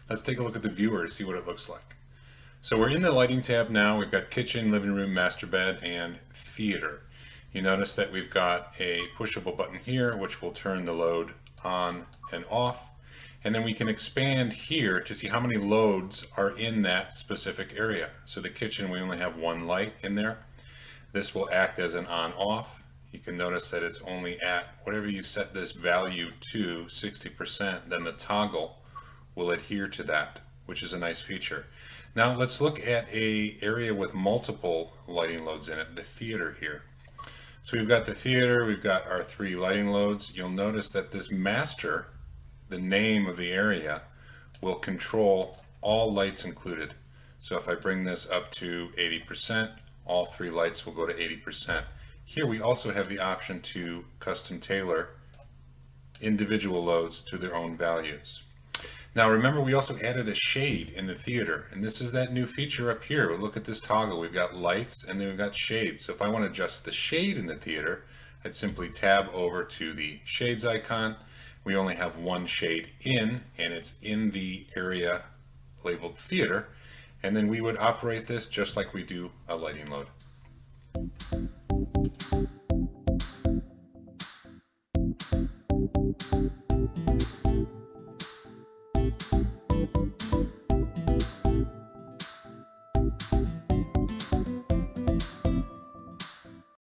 Let's take a look at the viewer to see what it looks like. So we're in the lighting tab now. We've got kitchen, living room, master bed, and theater. You notice that we've got a pushable button here, which will turn the load on and off. And then we can expand here to see how many loads are in that specific area. So the kitchen, we only have one light in there. This will act as an on-off. You can notice that it's only at whatever you set this value to, 60%, then the toggle will adhere to that, which is a nice feature. Now let's look at a area with multiple lighting loads in it, the theater here. So we've got the theater, we've got our 3 lighting loads. You'll notice that this master, the name of the area, will control all lights included. So if I bring this up to 80%, all 3 lights will go to 80%. Here we also have the option to custom tailor individual loads to their own values. Now remember, we also added a shade in the theater, and this is that new feature up here. We'll look at this toggle. We've got lights and then we've got shades. So if I want to adjust the shade in the theater, I'd simply tab over to the shades icon. We only have one shade in, and it's in the area labeled theater. And then we would operate this just like we do a lighting load.